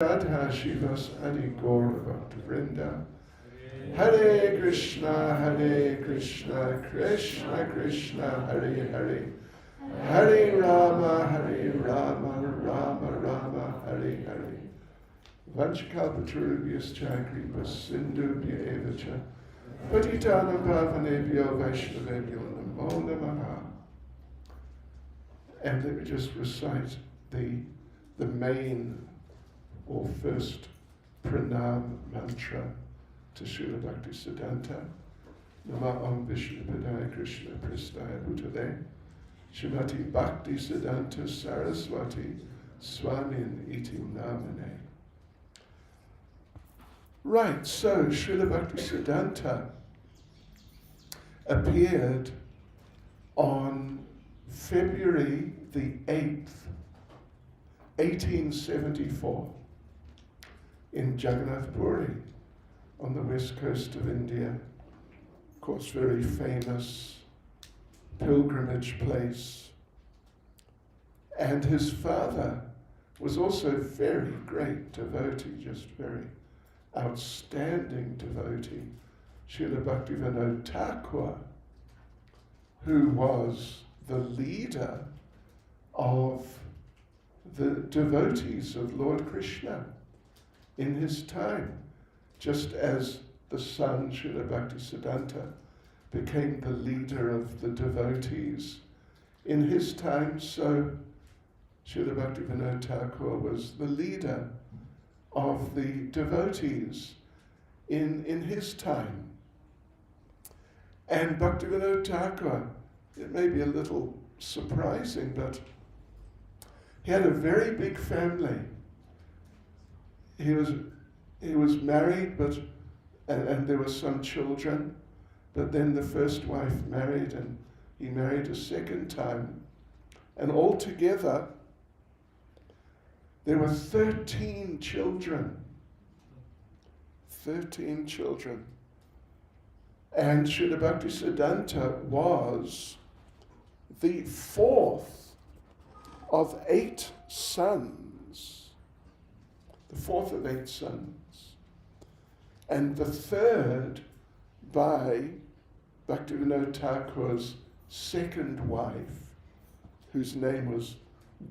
Radha Shivas Adi Gaura Bhaktivinoda. Hare Krishna, Krishna Krishna, Hare Hare. Hare Rama, Rama Rama, Hare Hare. Vanchakalpatarubhyascha kripa sindhubhya eva cha. Patitanam pavanebhyo vaishnavebhyo namo namaha. And let me just recite the main or first pranam mantra to Srila Bhakti Siddhanta. Nama Om Vishnu Padaya Krishna Prasthaya Bhutale Shrimati Bhakti Siddhanta Sarasvati Swamin Iti Namane. Right, so Srila Bhakti Siddhanta appeared on February the 8th, 1874 in Jagannath Puri on the west coast of India. Of course, very famous pilgrimage place. And his father was also very great devotee, just very outstanding devotee, Srila Bhaktivinoda Thakur, who was the leader of the devotees of Lord Krishna in his time, just as the son, Srila Bhakti Siddhanta, became the leader of the devotees in his time, so Srila Bhaktivinoda Thakur was the leader of the devotees in his time. And Bhaktivinoda Thakur, it may be a little surprising, but he had a very big family. He was married, and there were some children, but then the first wife married, and he married a second time. And altogether, there were 13 children. 13 children. And Srila Bhakti Siddhanta was the fourth of 8 sons. The fourth of 8 sons. And the third by Bhaktivinoda Thakur's second wife, whose name was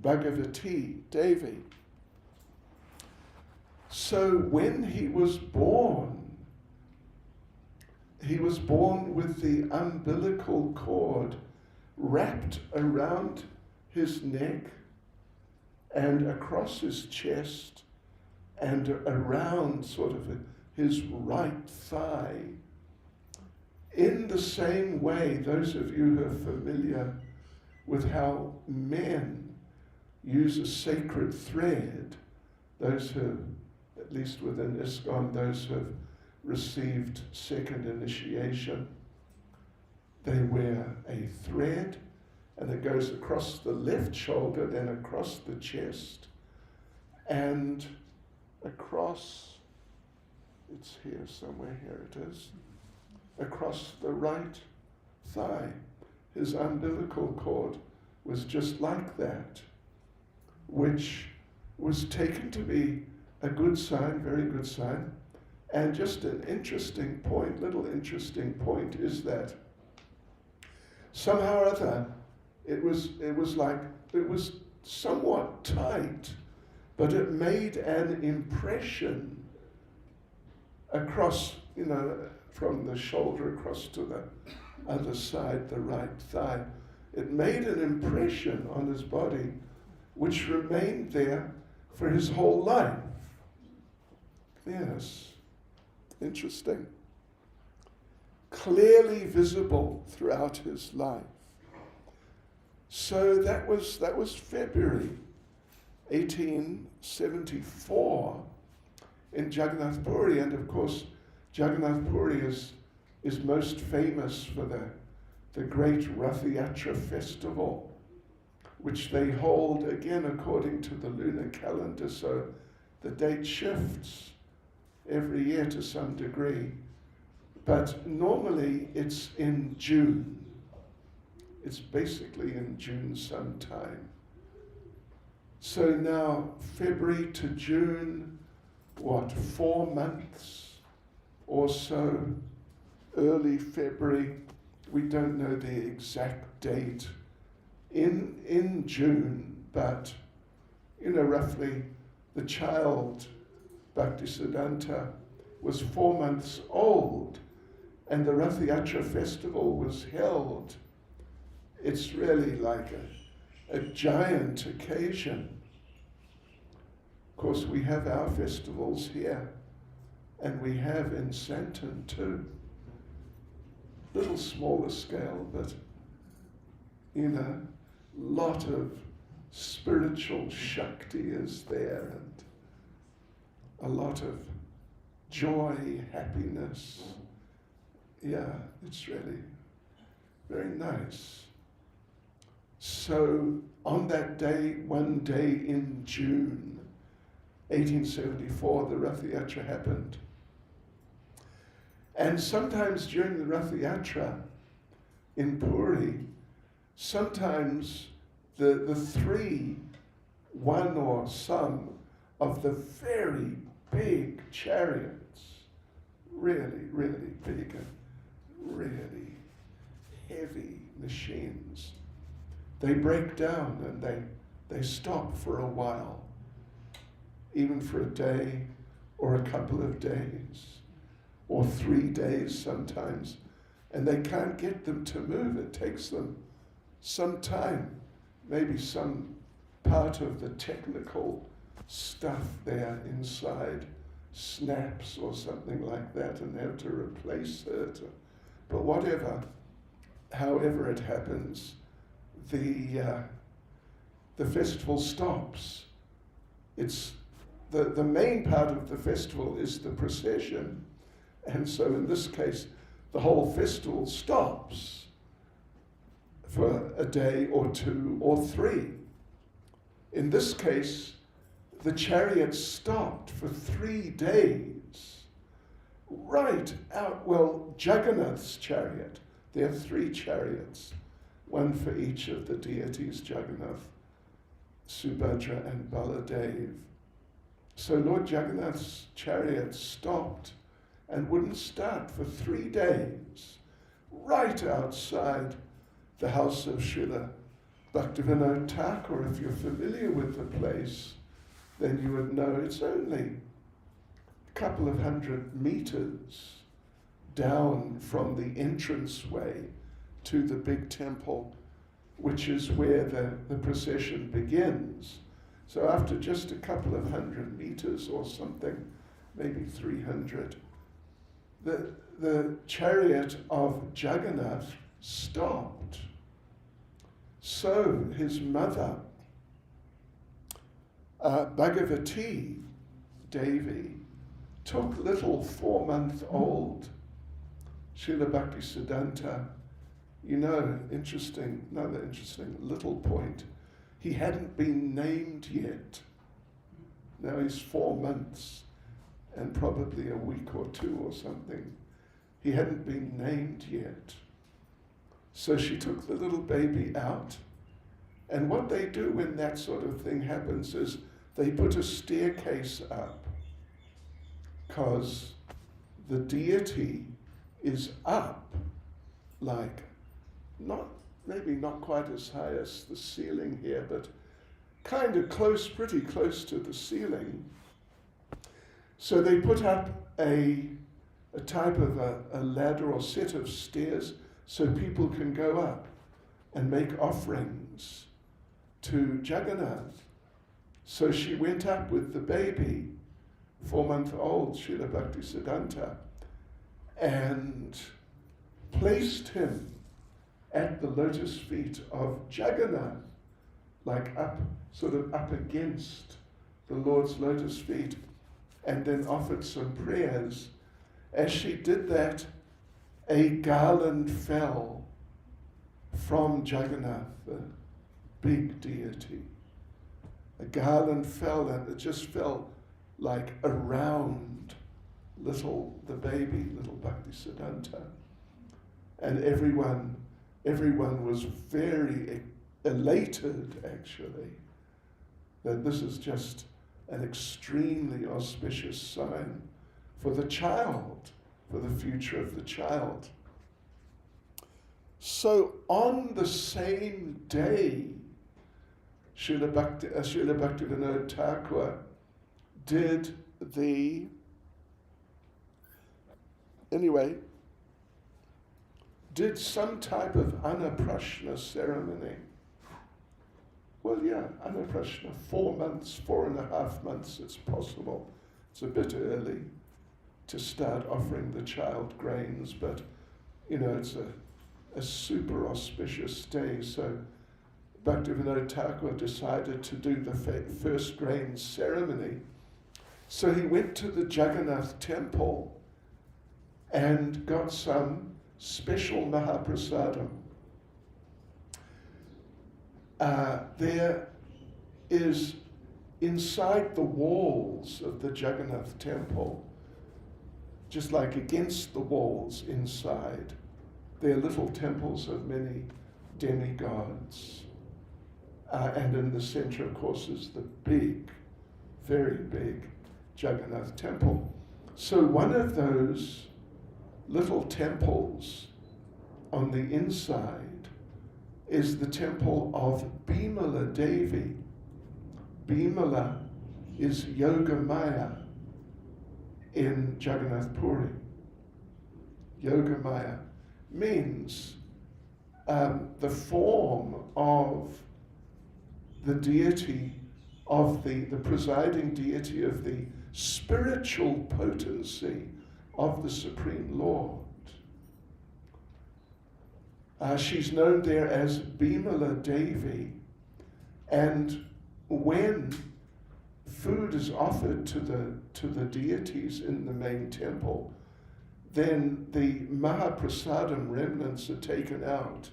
Bhagavati Devi. So when he was born with the umbilical cord wrapped around his neck and across his chest and around sort of his right thigh. In the same way, those of you who are familiar with how men use a sacred thread, those who, at least within ISKCON, those who have received second initiation, they wear a thread, and it goes across the left shoulder, then across the chest, and across, it's here somewhere, here it is, across the right thigh. His umbilical cord was just like that, which was taken to be a good sign, very good sign. And just an interesting point, little interesting point, is that somehow or other it was somewhat tight, but it made an impression across, from the shoulder across to the other side, the right thigh. It made an impression on his body which remained there for his whole life. Yes, interesting. Clearly visible throughout his life. So that was February 1874 in Jagannath Puri, and of course Jagannath Puri is most famous for the great Rath Yatra festival, which they hold again according to the lunar calendar, so the date shifts every year to some degree, but normally it's in June. It's basically in June sometime. So now February to June 4 months or so, early February, we don't know the exact date, in June, but, roughly the child, Bhakti Siddhanta, was 4 months old, and the Rath Yatra festival was held. It's really like a giant occasion. Of course, we have our festivals here, and we have in Santon too. Little smaller scale, but, lot of spiritual Shakti is there, and a lot of joy, happiness. Yeah, it's really very nice. So on that day, one day in June 1874, the Rath Yatra happened. And sometimes during the Rath Yatra in Puri, sometimes the one or some of the very big chariots, really, really big and really heavy machines, they break down and they stop for a while, even for a day or a couple of days, or 3 days sometimes, and they can't get them to move. It takes them some time, maybe some part of the technical stuff there inside snaps or something like that, and they have to replace it. But however it happens, the festival stops. It's the main part of the festival is the procession, and so in this case, the whole festival stops for a day or 2 or 3. In this case, the chariots stopped for 3 days, right out, Jagannath's chariot. There are 3 chariots, one for each of the deities, Jagannath, Subhadra, and Baladev. So Lord Jagannath's chariot stopped and wouldn't start for 3 days, right outside the house of Srila Bhaktivinoda Thakur. If you're familiar with the place, then you would know it's only a couple of 100 meters down from the entranceway to the big temple, which is where the procession begins. So after just a couple of 100 meters or something, maybe 300, the chariot of Jagannath stopped. So his mother, Bhagavati Devi, took little 4-month-old Srila Bhakti Siddhanta. Another interesting little point. He hadn't been named yet. Now he's 4 months and probably a week or 2 or something. He hadn't been named yet. So she took the little baby out, and what they do when that sort of thing happens is they put a staircase up, because the deity is up, like maybe not quite as high as the ceiling here, but kind of close, pretty close to the ceiling. So they put up a type of a ladder or set of stairs so people can go up and make offerings to Jagannath. So she went up with the baby, 4-month-old Srila Bhakti Siddhanta, and placed him at the lotus feet of Jagannath, like sort of up against the Lord's lotus feet, and then offered some prayers. As she did that, a garland fell from Jagannath, the big deity. A garland fell, and it just fell like around the baby, little Bhakti Siddhanta. And everyone was very elated, actually, that this is just an extremely auspicious sign for the child, for the future of the child. So on the same day, Srila Bhaktivinoda Thakur did some type of Anaprashna ceremony. Well, yeah, Anaprashna, 4.5 months, it's possible. It's a bit early to start offering the child grains, but, it's a super auspicious day. So Bhaktivinoda Thakur decided to do the first grain ceremony. So he went to the Jagannath temple and got some special Mahaprasadam. There is, inside the walls of the Jagannath temple, just like against the walls inside, there are little temples of many demigods. And in the center, of course, is the big, very big Jagannath temple. So one of those little temples on the inside is the temple of Bimala Devi. Bimala is Yogamaya in Jagannath Puri. Yogamaya means the form of the deity, of the presiding deity of the spiritual potency of the Supreme Lord. She's known there as Bimala Devi, and when food is offered to the deities in the main temple, then the Mahaprasadam remnants are taken out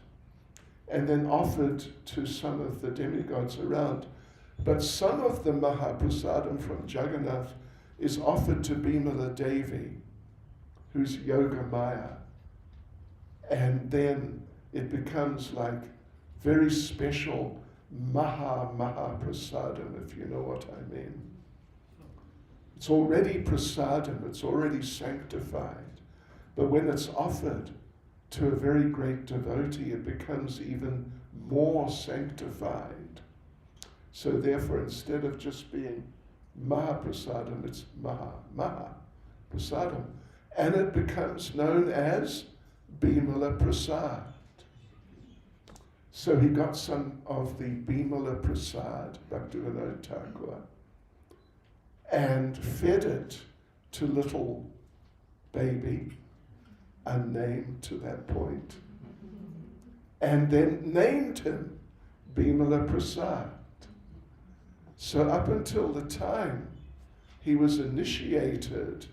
and then offered to some of the demigods around. But some of the Mahaprasadam from Jagannath is offered to Bimala Devi, who's Yogamaya. And then it becomes like very special Mahaprasadam, if you know what I mean. It's already prasadam, it's already sanctified. But when it's offered to a very great devotee, it becomes even more sanctified. So therefore, instead of just being Mahaprasadam, it's Mahaprasadam. And it becomes known as Bimala Prasad. So he got some of the Bimala Prasad, Bhaktivinoda Thakur, and fed it to little baby, unnamed to that point, and then named him Bimala Prasad. So up until the time he was initiated,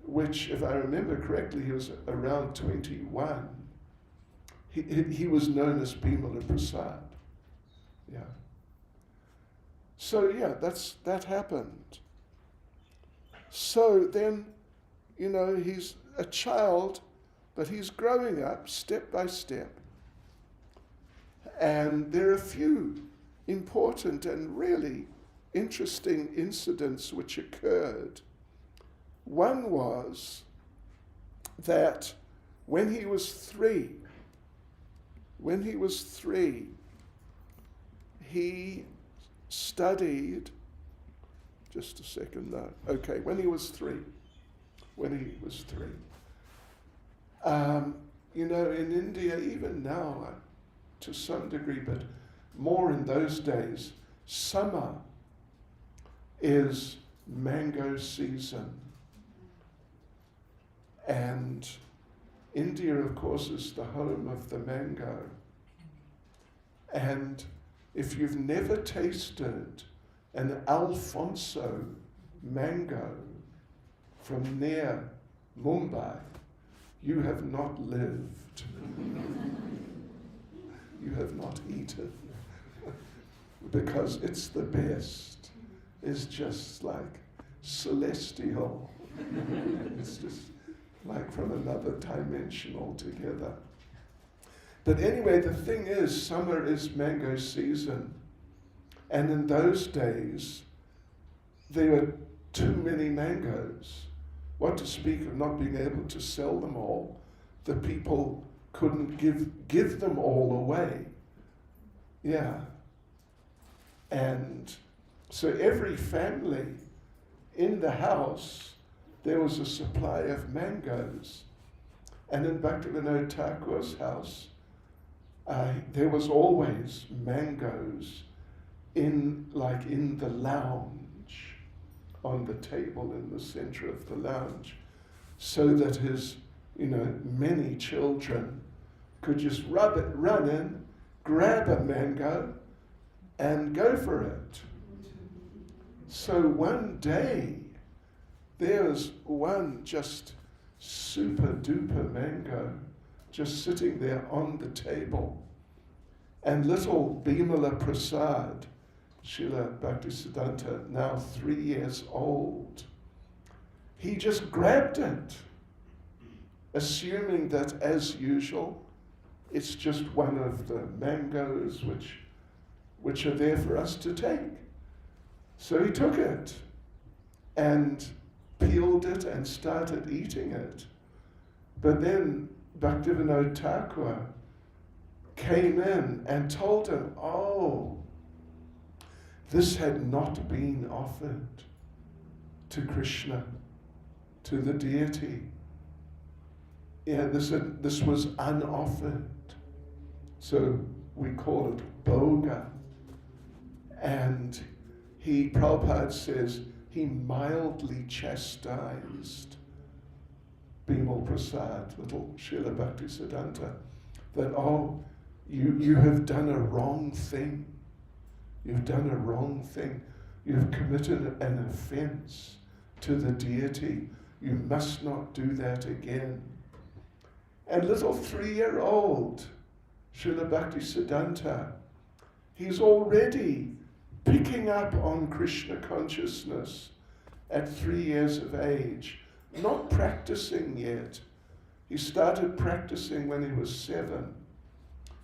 which, if I remember correctly, he was around 21, he was known as Bimala Prasad. Yeah. So yeah, that happened. So then, he's a child, but he's growing up step by step. And there are a few important and really interesting incidents which occurred. One was that when he was three, he studied, just a second now, okay, when he was three, in India, even now, to some degree, but more in those days, summer is mango season. And India, of course, is the home of the mango. And if you've never tasted an Alfonso mango from near Mumbai, you have not lived. You have not eaten. Because it's the best. It's just like celestial. It's just like from another dimension altogether. But anyway, the thing is, summer is mango season. And in those days, there were too many mangoes. What to speak of not being able to sell them all. The people couldn't give them all away. Yeah. And so every family in the house, there was a supply of mangoes. And in Bhaktivinoda Thakur's house, there was always mangoes in the lounge, on the table in the center of the lounge, so that his, many children could just run in, grab a mango, and go for it. So one day, there was one just super duper mango just sitting there on the table. And little Bimala Prasad, Srila Bhakti Siddhanta, now 3 years old, he just grabbed it, assuming that, as usual, it's just one of the mangoes which are there for us to take. So he took it and peeled it and started eating it. But then Bhaktivinoda Thakur came in and told him, this had not been offered to Krishna, to the deity. Yeah, this was unoffered. So we call it bhoga. And Prabhupada says, he mildly chastised Bimal Prasad, little Srila Bhakti Siddhanta, that, you have done a wrong thing. You've done a wrong thing. You've committed an offense to the deity. You must not do that again. And little 3-year-old Srila Bhakti Siddhanta, he's already picking up on Krishna consciousness at 3 years of age, not practicing yet. He started practicing when he was 7,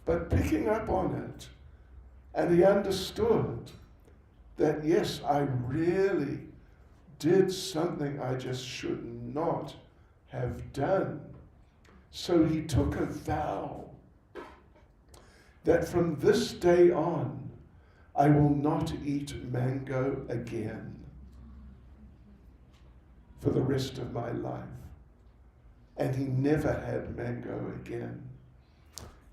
but picking up on it. And he understood that, yes, I really did something I just should not have done. So he took a vow that from this day on, I will not eat mango again for the rest of my life. And he never had mango again.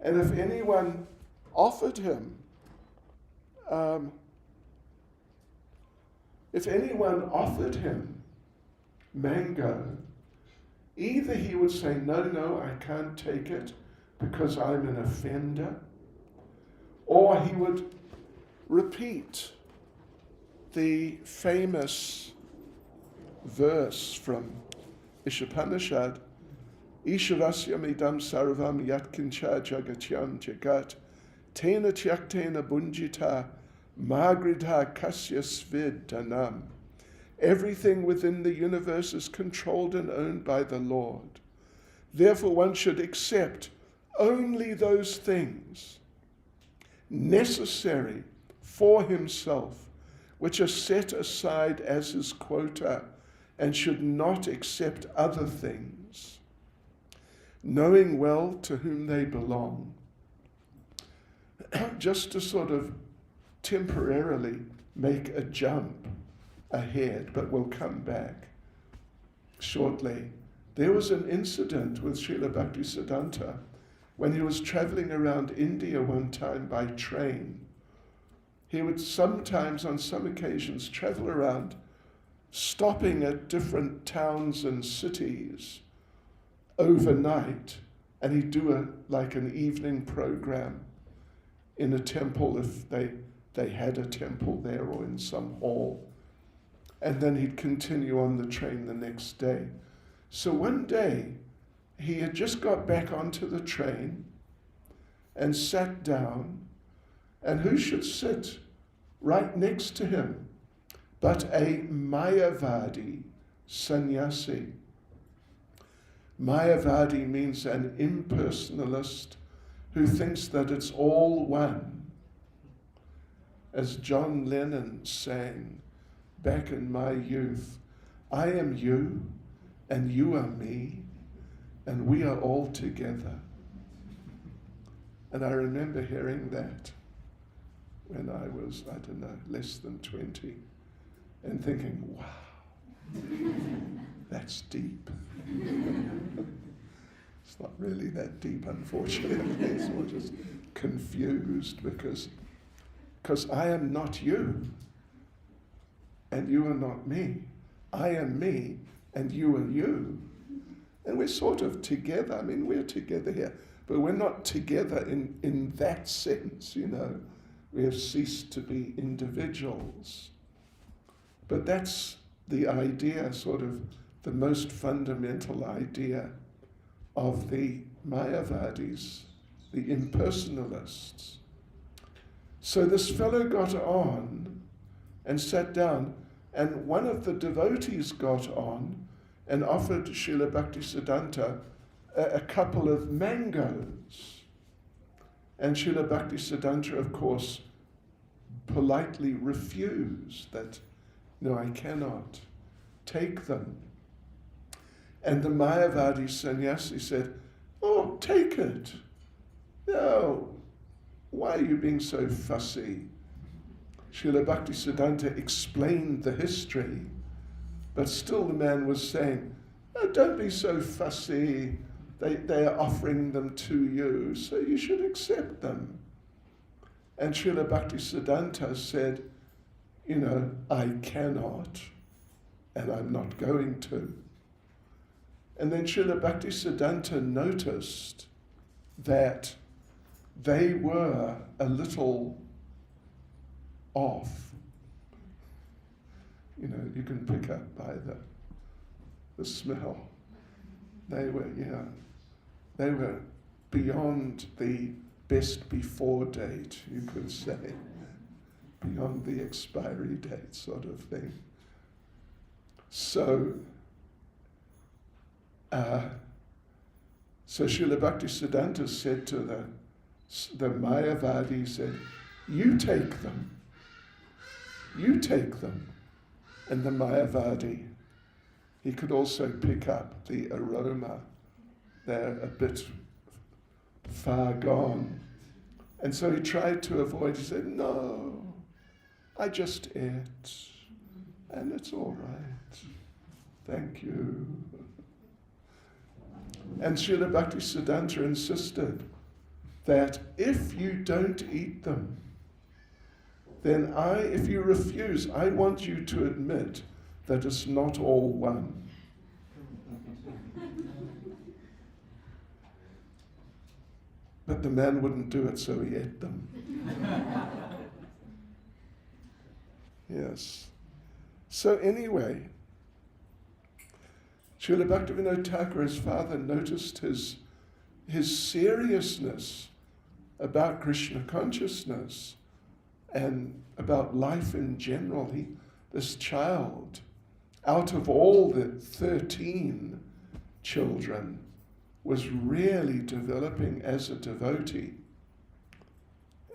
And if anyone offered him mango, either he would say, no, I can't take it because I'm an offender, or he would repeat the famous verse from Ishopanishad, Ishavasyam idam sarvam yatkincha jagatyam jagat tena tyaktena bunjita magridha kasya svidhanam. Everything within the universe is controlled and owned by the Lord. Therefore one should accept only those things necessary for himself, which are set aside as his quota, and should not accept other things, knowing well to whom they belong. Just to sort of temporarily make a jump ahead, but we'll come back shortly. There was an incident with Srila Bhakti Siddhanta when he was traveling around India one time by train. He would sometimes, on some occasions, travel around, stopping at different towns and cities overnight, and he'd do an evening program in a temple if they had a temple there, or in some hall. And then he'd continue on the train the next day. So one day, he had just got back onto the train and sat down, and who should sit right next to him but a Mayavadi sannyasi. Mayavadi means an impersonalist who thinks that it's all one. As John Lennon sang, back in my youth, I am you, and you are me, and we are all together. And I remember hearing that when I was, I don't know, less than 20, and thinking, wow, that's deep. It's not really that deep, unfortunately. It's more just confused because I am not you, and you are not me. I am me, and you are you. And we're sort of together. I mean, we're together here, but we're not together in that sense, you know. We have ceased to be individuals. But that's the idea, sort of the most fundamental idea of the Mayavadis, the impersonalists. So this fellow got on and sat down, and one of the devotees got on and offered Srila Bhakti Siddhanta a couple of mangoes. And Srila Bhakti Siddhanta, of course, politely refused that, no, I cannot take them. And the Mayavadi sannyasi said, oh, take it. No, why are you being so fussy? Srila Bhakti Siddhanta explained the history, but still the man was saying, oh, don't be so fussy. They are offering them to you, so you should accept them. And Srila Bhakti Siddhanta said, you know, I cannot, and I'm not going to. And then Srila Bhakti Siddhanta noticed that they were a little off. You know, you can pick up by the smell. They were beyond the best before date, you could say, beyond the expiry date sort of thing. So Srila Bhakti Siddhanta said to the Mayavadi, said, you take them. You take them. And the Mayavadi, he could also pick up the aroma. They're a bit far gone. And so he tried to avoid. He said, no, I just ate, and it's all right. Thank you. And Srila Bhakti Siddhanta insisted that if you don't eat them, then if you refuse, I want you to admit that it's not all one. But the man wouldn't do it, so he ate them. Yes. So anyway, Srila Bhaktivinoda Thakur, his father, noticed his seriousness about Krishna consciousness and about life in general. This child, out of all the 13 children, was really developing as a devotee.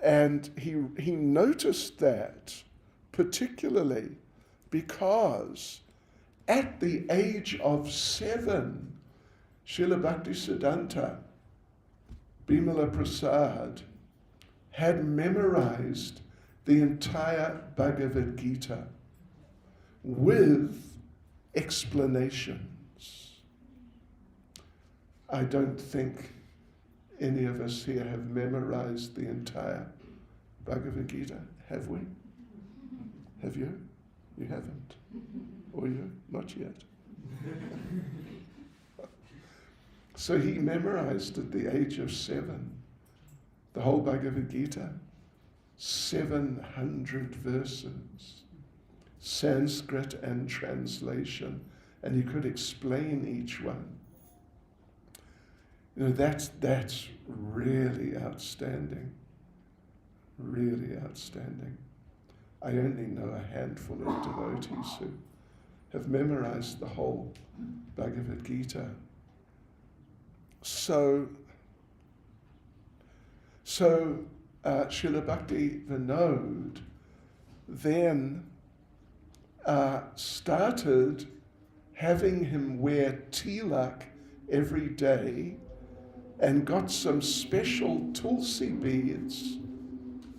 And he noticed that particularly because at the age of 7, Srila Bhakti Siddhanta, Bimala Prasad, had memorized the entire Bhagavad Gita with explanations. I don't think any of us here have memorized the entire Bhagavad Gita, have we? Have you? You haven't. Or you? Not yet. So he memorized at the age of 7 the whole Bhagavad Gita, 700 verses, Sanskrit and translation, and he could explain each one. You know, that's really outstanding, really outstanding. I only know a handful of devotees who have memorized the whole Bhagavad Gita. So Srila Bhakti Vinod then started having him wear tilak every day and got some special tulsi beads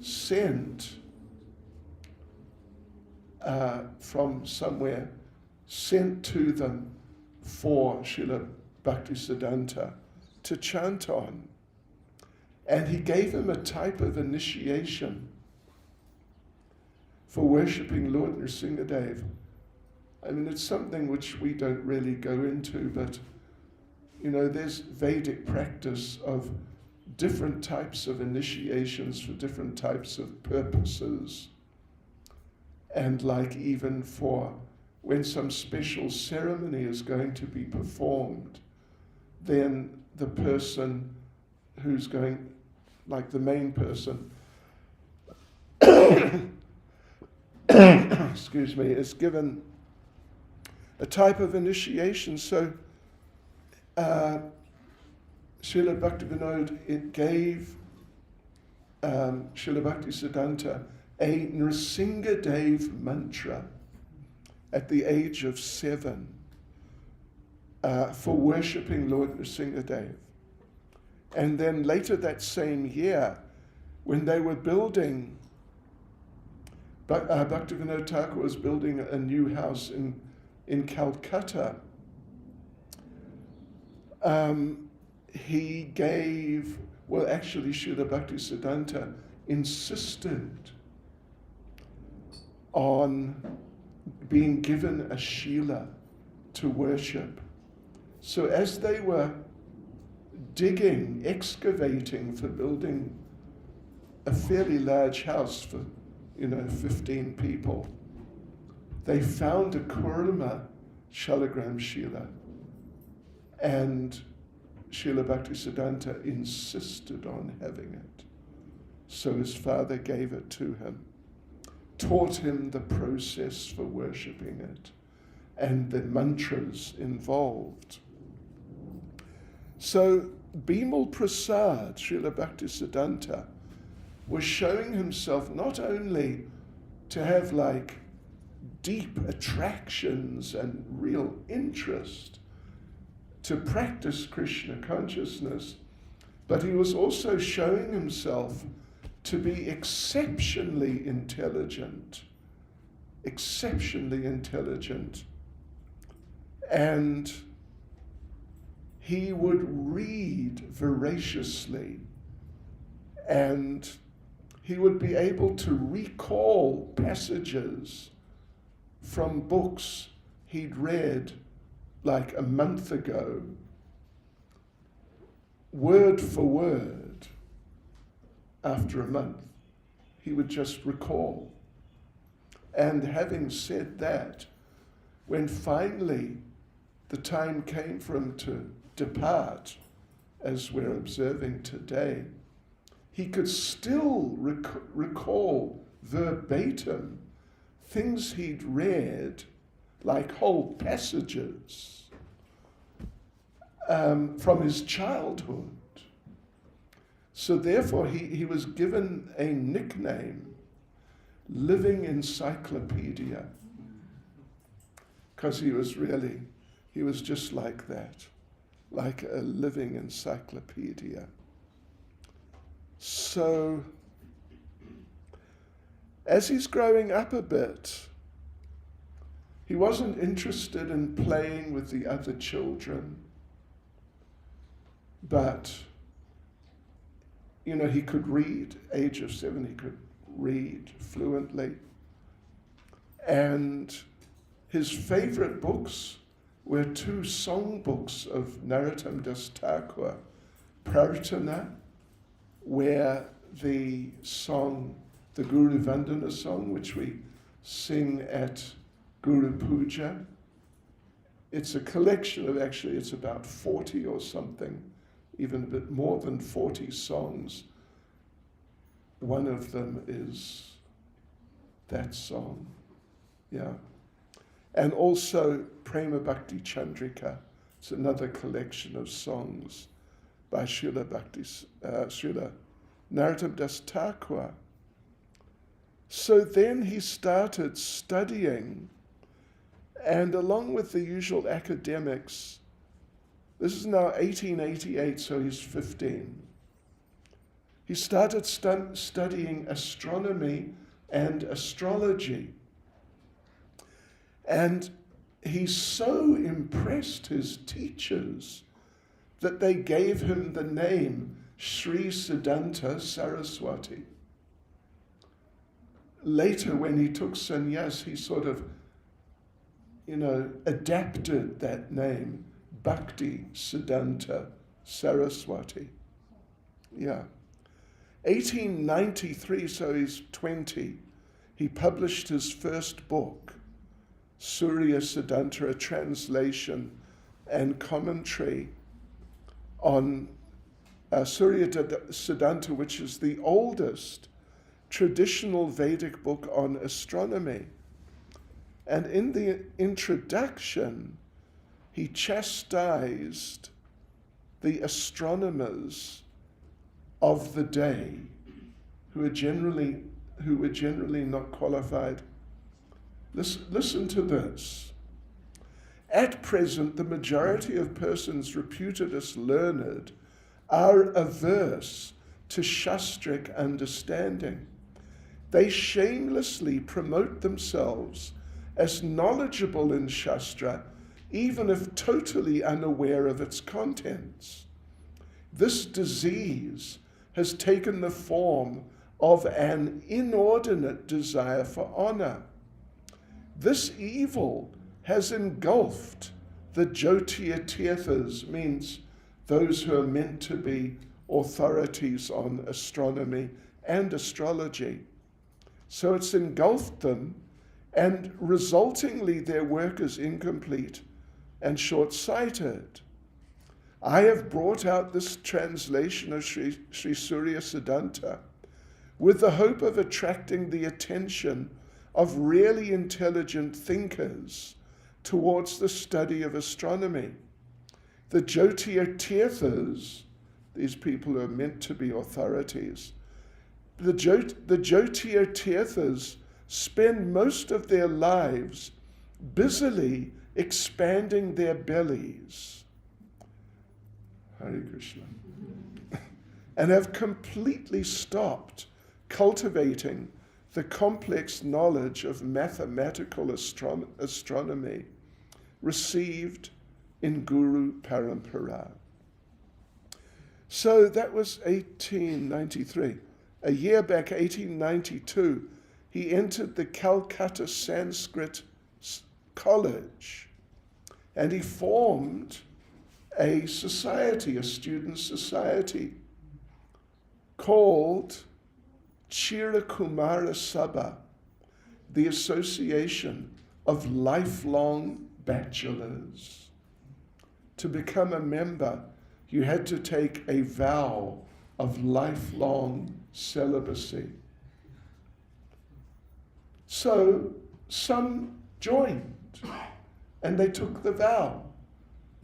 sent from somewhere, sent to them for Srila Bhakti Siddhanta to chant on. And he gave him a type of initiation for worshipping Lord Nrsingadev. I mean, it's something which we don't really go into, but there's Vedic practice of different types of initiations for different types of purposes. And like even for when some special ceremony is going to be performed, then the person who's going, like the main person, excuse me, is given a type of initiation. So Srila Bhaktivinoda, it gave Srila Bhakti Siddhanta a Nrsingadev mantra at the age of 7 for worshipping Lord Nrsingadev. And then later that same year, when they were building, Bhaktivinoda Thakur was building a new house in Calcutta, he gave, actually Srila Bhakti Siddhanta insisted on being given a Shila to worship. So as they were digging, excavating for building a fairly large house for 15 people, they found a Kurma Shalagram Shila, and Srila Bhakti Siddhanta insisted on having it. So his father gave it to him, taught him the process for worshipping it, and the mantras involved. So Bimal Prasad, Srila Bhakti Siddhanta, was showing himself not only to have deep attractions and real interest to practice Krishna consciousness, but he was also showing himself to be exceptionally intelligent. And he would read voraciously, and he would be able to recall passages from books he'd read like a month ago, word for word. After a month, he would just recall. And having said that, when finally the time came for him to depart, as we're observing today, he could still recall verbatim things he'd read, like whole passages from his childhood. So therefore he was given a nickname, Living Encyclopedia, because he was just like that, like a living encyclopedia. So as he's growing up a bit, he wasn't interested in playing with the other children, but he could read, age of 7, he could read fluently. And his favorite books were 2 song books of Narottam Das Thakur, Prarthana, where the song, the Guru Vandana song, which we sing at Guru Puja, it's a collection of, actually it's about 40 or something, even a bit more than 40 songs. One of them is that song, yeah. And also Prema Bhakti Chandrika. It's another collection of songs by Srila Narottam Das Thakur. So then he started studying And along with the usual academics, this is now 1888, so he's 15. He started studying astronomy and astrology. And he so impressed his teachers that they gave him the name Bhakti Siddhanta Sarasvati. Later, when he took sannyas, he sort of, adapted that name, Bhakti Siddhanta Sarasvati. Yeah. 1893, so he's 20, he published his first book, Surya Siddhanta, a translation and commentary on Surya Siddhanta, which is the oldest traditional Vedic book on astronomy. And in the introduction, he chastised the astronomers of the day who were generally not qualified. Listen to this. At present, the majority of persons reputed as learned are averse to Shastric understanding. They shamelessly promote themselves as knowledgeable in Shastra, even if totally unaware of its contents. This disease has taken the form of an inordinate desire for honor. This evil has engulfed the Jyotiya Tirthas, means those who are meant to be authorities on astronomy and astrology. So it's engulfed them, and resultingly their work is incomplete and short-sighted. I have brought out this translation of Sri Surya Siddhanta with the hope of attracting the attention of really intelligent thinkers towards the study of astronomy. The Jyotiya Tirthas, these people who are meant to be authorities, the Jyotiya Tirthas spend most of their lives busily expanding their bellies. Hare Krishna. And have completely stopped cultivating the complex knowledge of mathematical astronomy received in Guru Parampara. So that was 1893. A year back, 1892, he entered the Calcutta Sanskrit College, and he formed a society, a student society, called Chirakumara Sabha, the Association of Lifelong Bachelors. To become a member, you had to take a vow of lifelong celibacy. So some joined, and they took the vow.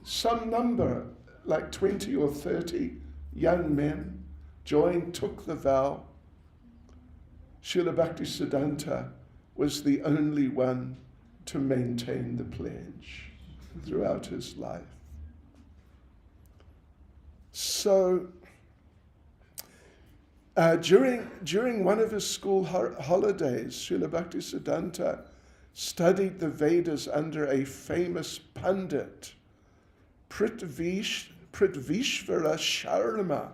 Some number, like 20 or 30 young men, joined, took the vow. Srila Bhakti Siddhanta was the only one to maintain the pledge throughout his life. So during one of his school holidays, Srila Bhakti Siddhanta studied the Vedas under a famous Pandit, Prithvishvara Sharma,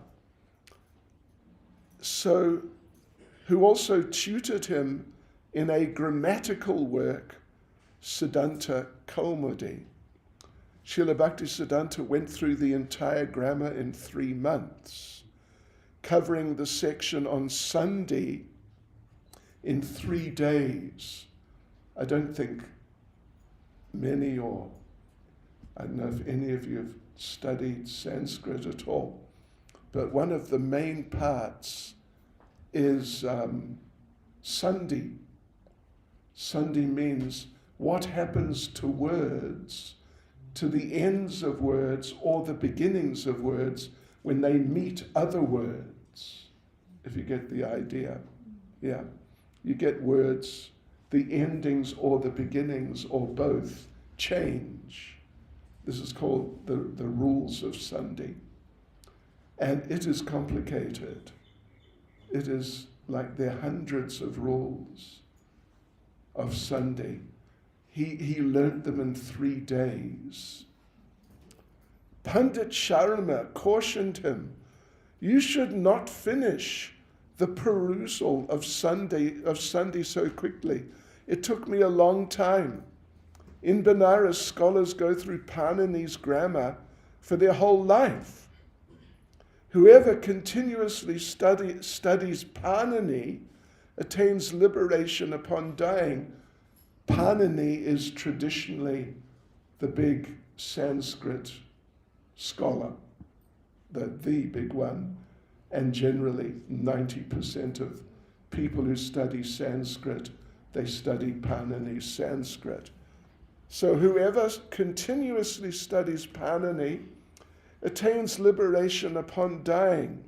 who also tutored him in a grammatical work, Siddhanta Kaumudi. Srila Bhakti Siddhanta went through the entire grammar in 3 months, covering the section on Sandhi in 3 days. I don't think many, or I don't know if any of you have studied Sanskrit at all, but one of the main parts is Sandhi. Sandhi means what happens to words, to the ends of words or the beginnings of words when they meet other words, if you get the idea. Yeah, you get words, the endings or the beginnings or both change. This is called the rules of Sunday. And it is complicated. It is like there are hundreds of rules of Sunday. He learnt them in 3 days. Pandit Sharma cautioned him, you should not finish the perusal of Sunday so quickly. It took me a long time. In Benares, scholars go through Panini's grammar for their whole life. Whoever continuously studies Panini attains liberation upon dying. Panini is traditionally the big Sanskrit scholar, the big one, and generally 90% of people who study Sanskrit, they study Panini Sanskrit. So whoever continuously studies Panini attains liberation upon dying.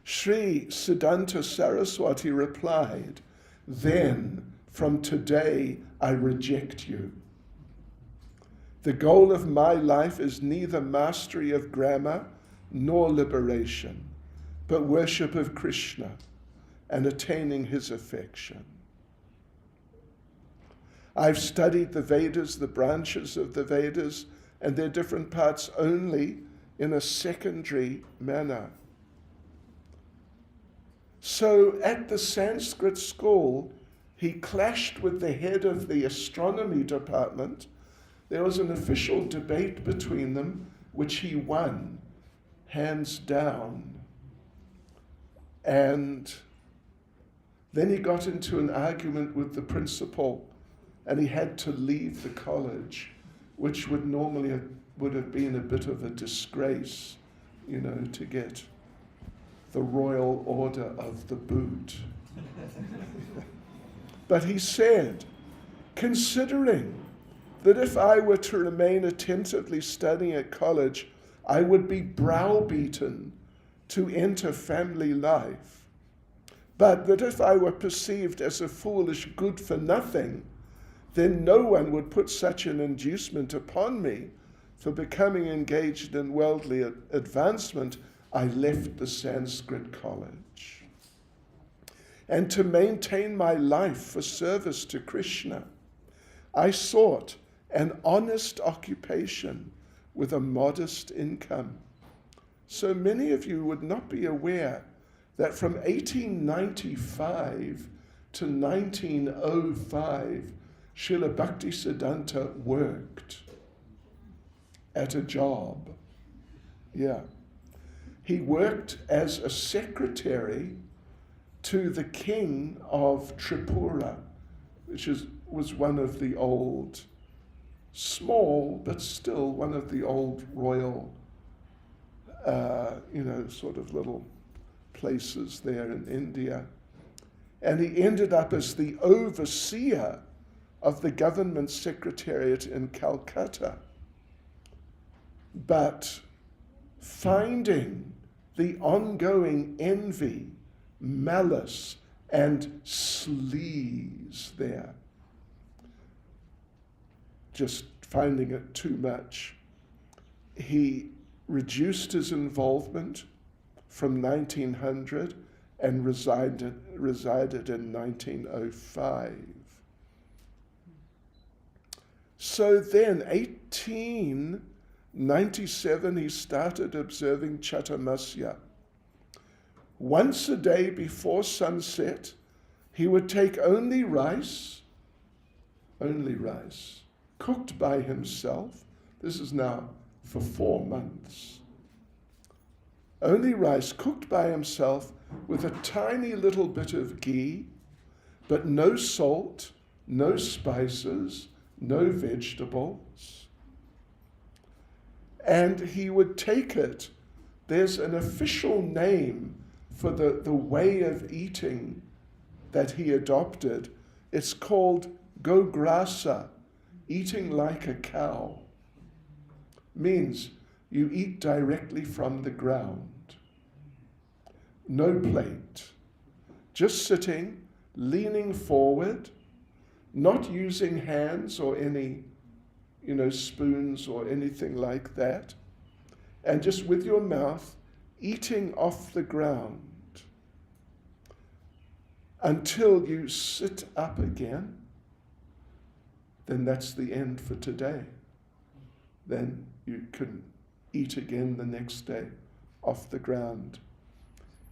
Sri Siddhanta Sarasvati replied, then from today I reject you. The goal of my life is neither mastery of grammar nor liberation, but worship of Krishna and attaining his affection. I've studied the Vedas, the branches of the Vedas, and their different parts only in a secondary manner. So at the Sanskrit school, he clashed with the head of the astronomy department. There was an official debate between them, which he won, hands down. And then he got into an argument with the principal, and he had to leave the college, which would have been a bit of a disgrace, to get the Royal Order of the Boot. But he said, considering that if I were to remain attentively studying at college, I would be browbeaten to enter family life, but that if I were perceived as a foolish good for nothing, then no one would put such an inducement upon me for becoming engaged in worldly advancement, I left the Sanskrit college. And to maintain my life for service to Krishna, I sought an honest occupation with a modest income. So many of you would not be aware that from 1895 to 1905, Srila Bhakti Siddhanta worked at a job. Yeah. He worked as a secretary to the king of Tripura, which was one of the old, small, but still one of the old royal, sort of little places there in India. And he ended up as the overseer of the government secretariat in Calcutta. But finding the ongoing envy, malice, and sleaze there, just finding it too much, he reduced his involvement from 1900 and resided in 1905. So then, 1897, he started observing Chatumasya. Once a day before sunset, he would take only rice, cooked by himself. This is now for 4 months. Only rice cooked by himself with a tiny little bit of ghee, but no salt, no spices, no vegetables. And he would take it. There's an official name for the way of eating that he adopted. It's called gograsa, eating like a cow. Means you eat directly from the ground. No plate. Just sitting, leaning forward, not using hands or any spoons or anything like that. And just with your mouth, eating off the ground until you sit up again, then that's the end for today. Then you can eat again the next day off the ground.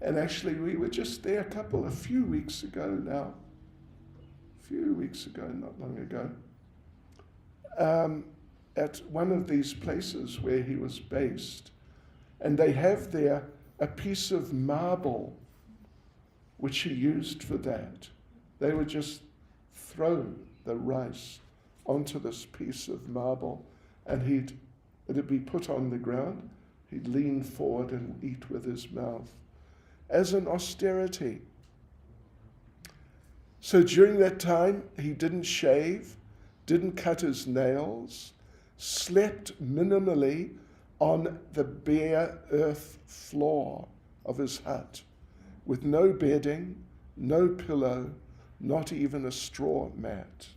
And actually we were just there a few weeks ago now. Not long ago. At one of these places where he was based. And they have there a piece of marble which he used for that. They would just throw the rice onto this piece of marble, and it'd be put on the ground. He'd lean forward and eat with his mouth as an austerity. So during that time, he didn't shave, didn't cut his nails, slept minimally on the bare earth floor of his hut, with no bedding, no pillow, not even a straw mat.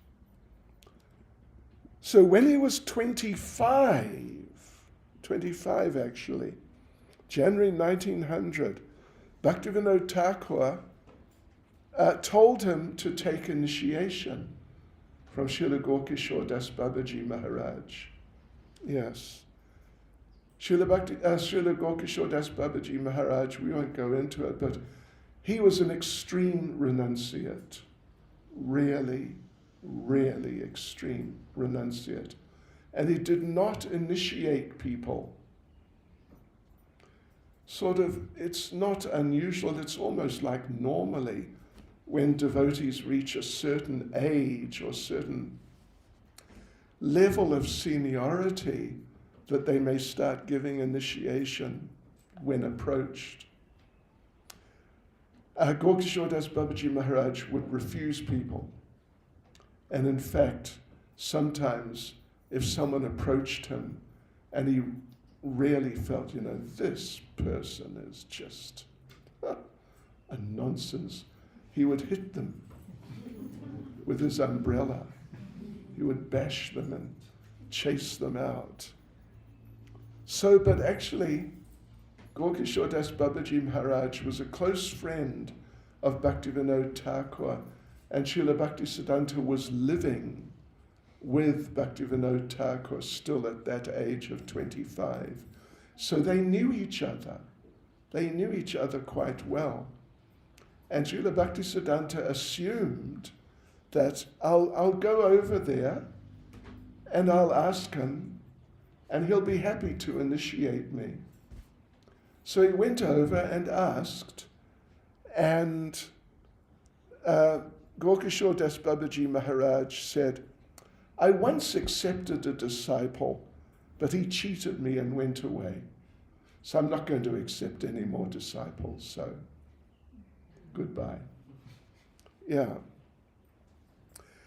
So when he was 25 actually, January 1900, Bhaktivinoda Thakur told him to take initiation from Srila Gaurkishore Das Babaji Maharaj. Yes. Srila Gaurkishore Das Babaji Maharaj, we won't go into it, but he was an extreme renunciate. Really, really extreme renunciate. And he did not initiate people. It's not unusual, it's almost like normally when devotees reach a certain age or certain level of seniority that they may start giving initiation when approached. Gaurkishore Das Babaji Maharaj would refuse people. And in fact, sometimes if someone approached him and he really felt, this person is just a nonsense, he would hit them with his umbrella. He would bash them and chase them out. But actually, Gaurkishore Das Babaji Maharaj was a close friend of Bhaktivinoda Thakur, and Srila Bhakti Siddhanta was living with Bhaktivinoda Thakur still at that age of 25. So they knew each other. They knew each other quite well. And Srila Bhakti Siddhanta assumed that I'll go over there and I'll ask him and he'll be happy to initiate me. So he went over and asked, and Gaurkishore Das Babaji Maharaj said, I once accepted a disciple, but he cheated me and went away. So I'm not going to accept any more disciples, so goodbye. Yeah.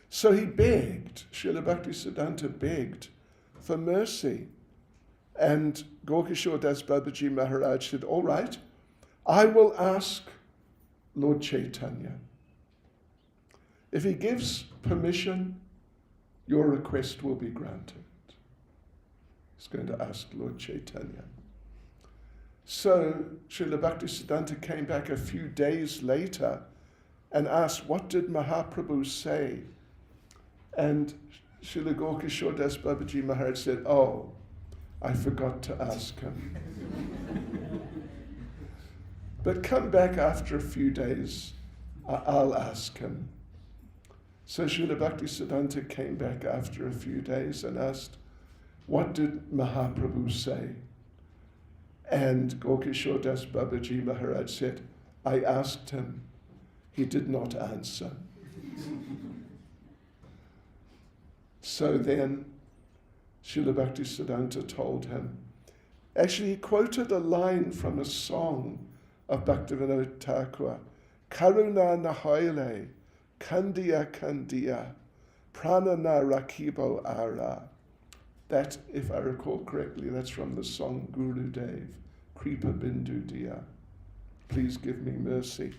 So he begged, Srila Bhakti Siddhanta begged for mercy. And Gaurkishore Das Babaji Maharaj said, all right, I will ask Lord Chaitanya. If he gives permission, your request will be granted. He's going to ask Lord Chaitanya. So Srila Bhakti Siddhanta came back a few days later and asked, what did Mahaprabhu say? And Srila Gaurkishore Das Babaji Maharaj said, oh, I forgot to ask him. But come back after a few days, I'll ask him. So Srila Bhakti Siddhanta came back after a few days and asked, what did Mahaprabhu say? And Gaurkishore Das Babaji Maharaj said, I asked him, he did not answer. So then Srila Bhakti Siddhanta told him, actually he quoted a line from a song of Bhaktivinoda Thakur, Karuna nahoile, kandiya kandiya, prana na rakibo ara. That, if I recall correctly, that's from the song Guru Dev, Kripa Bindu Diya. Please give me mercy.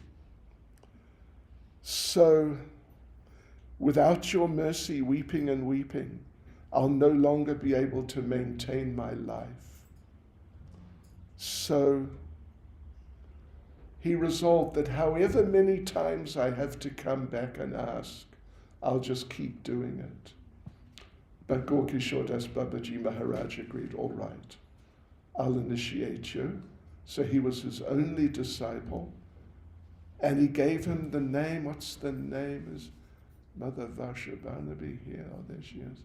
So, without your mercy, weeping and weeping, I'll no longer be able to maintain my life. So he resolved that however many times I have to come back and ask, I'll just keep doing it. But Gaur-Kishore Das Babaji Maharaj agreed, all right, I'll initiate you. So he was his only disciple. And he gave him the name, what's the name? Is Mother Varsha Barnaby here? Oh, there she is.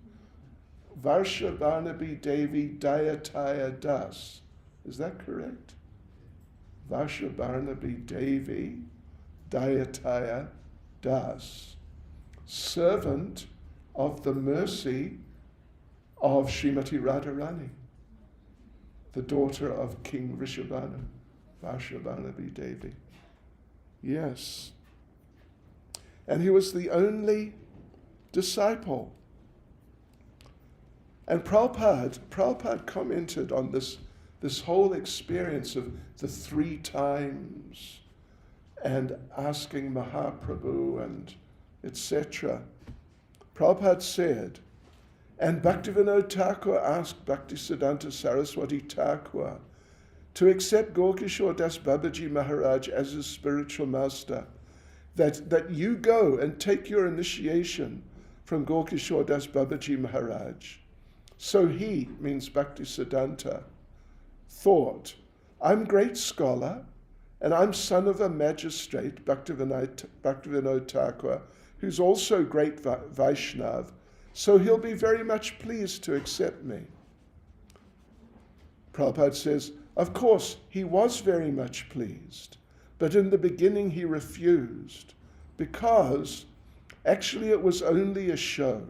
Varsha Barnaby Devi Dayataya Das. Is that correct? Varsha Barnaby Devi Dayataya Das. Servant of the mercy of Srimati Radharani, the daughter of King Rishabhanu, Varsha Barnaby Devi. Yes. And he was the only disciple. And Prabhupada commented on this whole experience of the 3 times and asking Mahaprabhu and etc. Prabhupada said, and Bhaktivinoda Thakur asked Bhakti Siddhanta Sarasvati Thakur to accept Gaur-Kishore Das Babaji Maharaj as his spiritual master, that you go and take your initiation from Gaur-Kishore Das Babaji Maharaj. So he, means Bhakti Siddhanta, thought, I'm great scholar, and I'm son of a magistrate, Bhaktivinoda Thakur, who's also great Vaishnav, so he'll be very much pleased to accept me. Prabhupada says, of course, he was very much pleased, but in the beginning he refused, because actually it was only a show.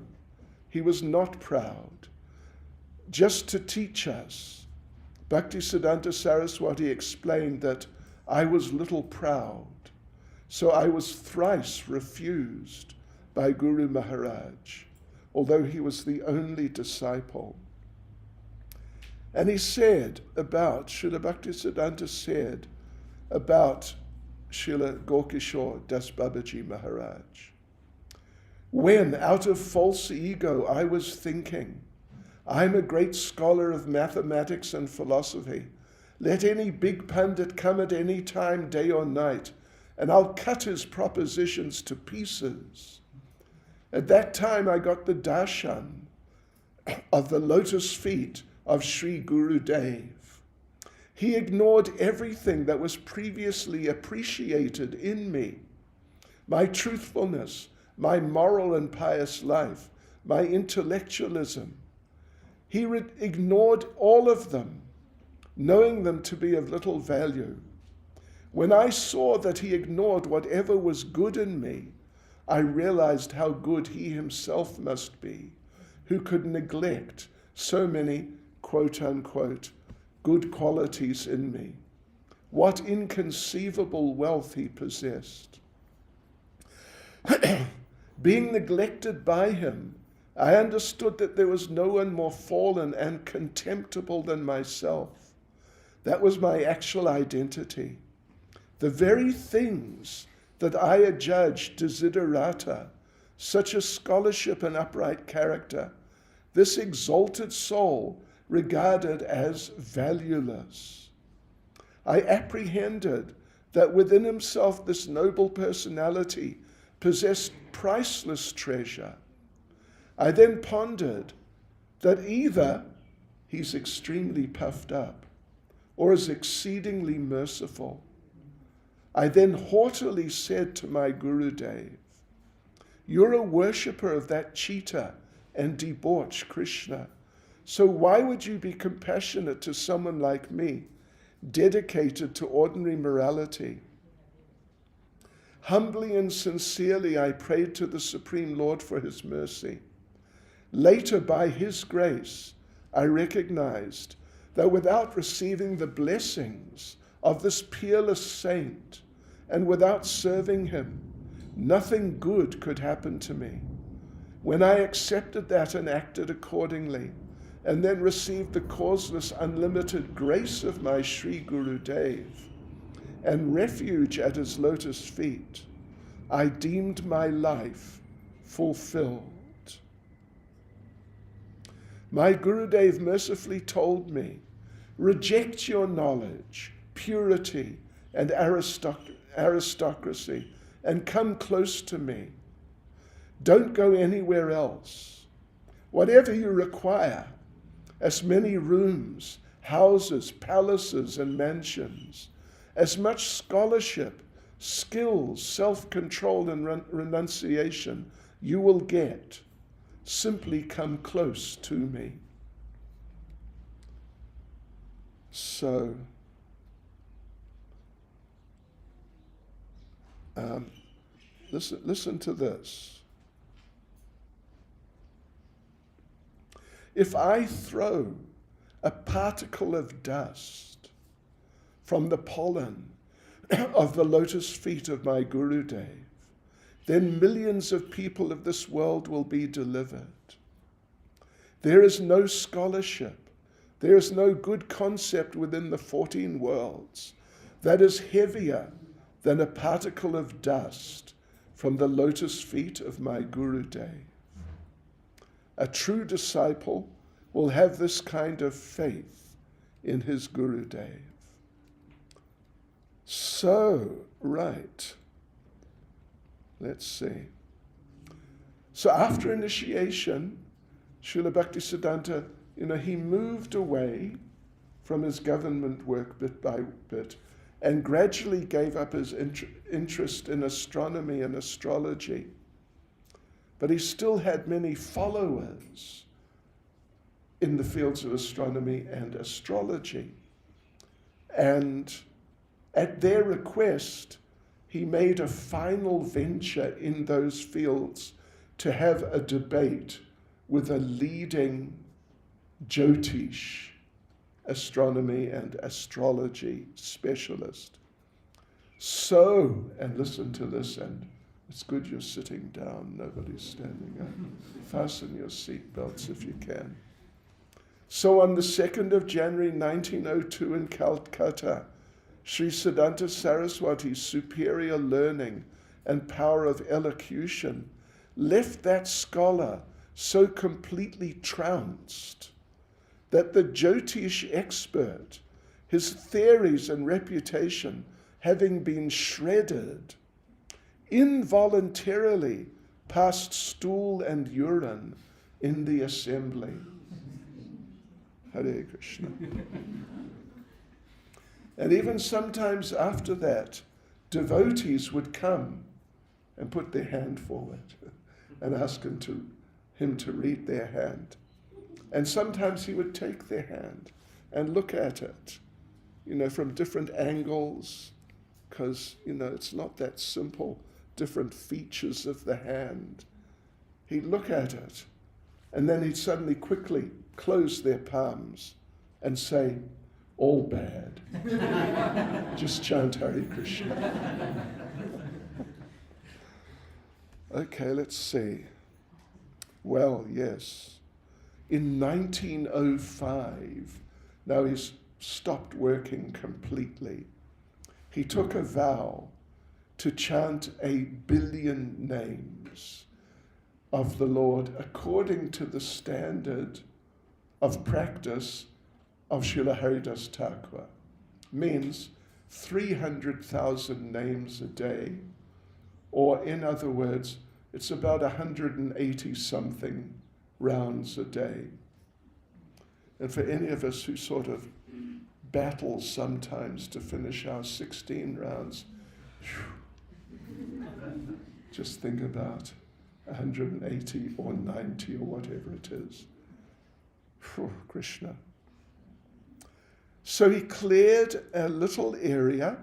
He was not proud. Just to teach us, Bhakti Siddhanta Saraswati explained that I was little proud, so I was thrice refused by Guru Maharaj, although he was the only disciple. And he said about, Srila Bhakti Siddhanta said about Srila Gaur-Kishore Das Babaji Maharaj, when out of false ego I was thinking, I'm a great scholar of mathematics and philosophy. Let any big pundit come at any time, day or night, and I'll cut his propositions to pieces. At that time I got the darshan of the lotus feet of Sri Guru Dev. He ignored everything that was previously appreciated in me. My truthfulness, my moral and pious life, my intellectualism. He ignored all of them, knowing them to be of little value. When I saw that he ignored whatever was good in me, I realized how good he himself must be, who could neglect so many, quote unquote, good qualities in me. What inconceivable wealth he possessed. Being neglected by him, I understood that there was no one more fallen and contemptible than myself. That was my actual identity. The very things that I adjudged desiderata, such as scholarship and upright character, this exalted soul regarded as valueless. I apprehended that within himself this noble personality possessed priceless treasure. I then pondered that either he's extremely puffed up or is exceedingly merciful. I then haughtily said to my Guru Dev, you're a worshipper of that cheetah and debauch Krishna, so why would you be compassionate to someone like me, dedicated to ordinary morality? Humbly and sincerely I prayed to the Supreme Lord for his mercy. Later, by his grace, I recognized that without receiving the blessings of this peerless saint and without serving him, nothing good could happen to me. When I accepted that and acted accordingly, and then received the causeless, unlimited grace of my Sri Guru Dev and refuge at his lotus feet, I deemed my life fulfilled. My Gurudev mercifully told me, reject your knowledge, purity, and aristocracy, and come close to me. Don't go anywhere else. Whatever you require, as many rooms, houses, palaces, and mansions, as much scholarship, skills, self-control, and renunciation you will get. Simply come close to me. So, listen to this. If I throw a particle of dust from the pollen of the lotus feet of my Gurudev, then millions of people of this world will be delivered. There is no scholarship, there is no good concept within the 14 worlds that is heavier than a particle of dust from the lotus feet of my Gurudev. A true disciple will have this kind of faith in his Gurudev. So, right. Let's see. So after initiation, Srila Bhakti Siddhanta, he moved away from his government work bit by bit and gradually gave up his interest in astronomy and astrology. But he still had many followers in the fields of astronomy and astrology. And at their request, he made a final venture in those fields to have a debate with a leading Jyotish, astronomy and astrology specialist. So, and listen to this, and it's good you're sitting down, nobody's standing up. Fasten your seatbelts if you can. So on the 2nd of January 1902 in Calcutta, Sri Siddhanta Saraswati's superior learning and power of elocution left that scholar so completely trounced that the Jyotish expert, his theories and reputation having been shredded, involuntarily passed stool and urine in the assembly. Hare Krishna. And even sometimes after that, devotees would come and put their hand forward and ask him to read their hand. And sometimes he would take their hand and look at it, from different angles, because, it's not that simple, different features of the hand. He'd look at it, and then he'd suddenly quickly close their palms and say, all bad. Just chant Hare Krishna. Okay, let's see. Well, yes. In 1905, now he's stopped working completely, he took a vow to chant 1 billion names of the Lord according to the standard of practice of Srila Haridas Thakur. Means 300,000 names a day, or in other words, it's about 180 something rounds a day. And for any of us who sort of battle sometimes to finish our 16 rounds, just think about 180 or 90 or whatever it is. Krishna. So he cleared a little area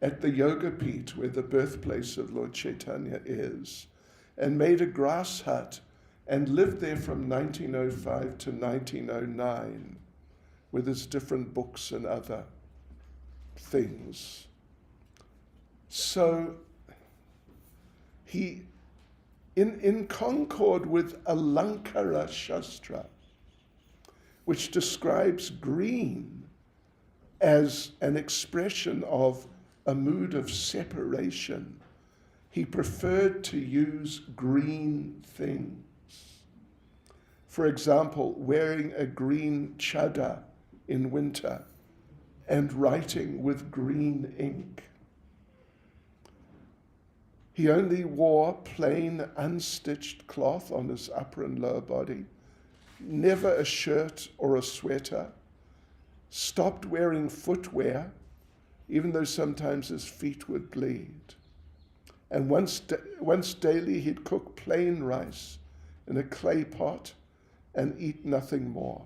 at the Yoga Pit where the birthplace of Lord Chaitanya is, and made a grass hut and lived there from 1905 to 1909 with his different books and other things. So he, in concord with Alankara Shastra, which describes green as an expression of a mood of separation, he preferred to use green things. For example, wearing a green chadar in winter and writing with green ink. He only wore plain, unstitched cloth on his upper and lower body, never a shirt or a sweater, stopped wearing footwear, even though sometimes his feet would bleed. And once daily he'd cook plain rice in a clay pot and eat nothing more.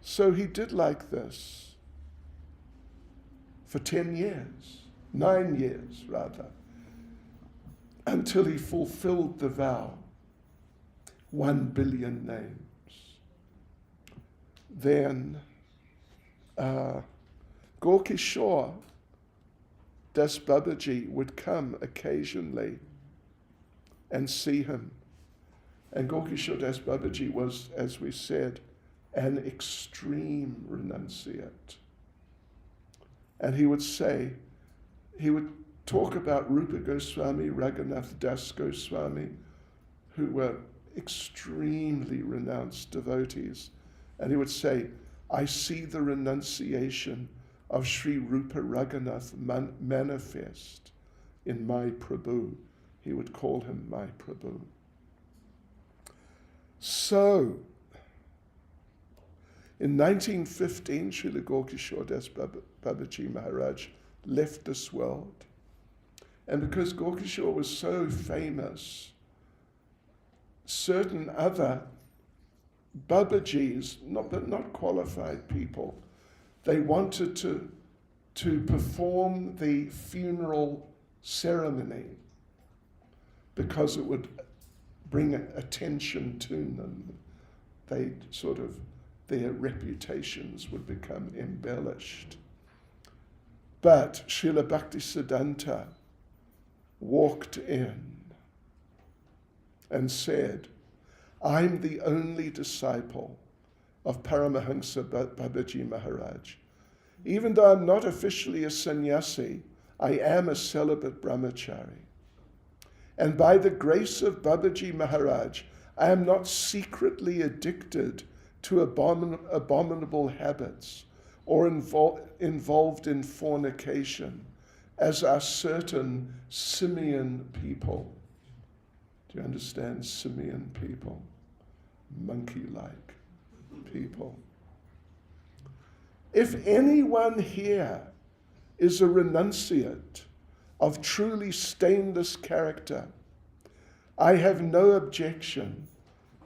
So he did like this for 10 years, 9 years rather, until he fulfilled the vow, 1 billion names. Then Gorky Shore, Das Babaji, would come occasionally and see him. And Gorky Shore Das Babaji was, as we said, an extreme renunciate. And he would talk about Rupa Goswami, Raghunath Das Goswami, who were extremely renounced devotees. And he would say, I see the renunciation of Sri Rupa Raghunath manifest in my Prabhu. He would call him my Prabhu. So, in 1915, Srila Gorky Shore Das Babaji Maharaj left this world. And because Gorky Shore was so famous, certain other Babajis, but not qualified people, they wanted to perform the funeral ceremony because it would bring attention to them. Their reputations would become embellished. But Srila Bhakti Siddhanta walked in and said, I'm the only disciple of Paramahansa Babaji Maharaj. Even though I'm not officially a sannyasi, I am a celibate brahmachari. And by the grace of Babaji Maharaj, I am not secretly addicted to abominable habits or involved in fornication, as are certain simian people. Do you understand simian people? Monkey-like people. If anyone here is a renunciate of truly stainless character, I have no objection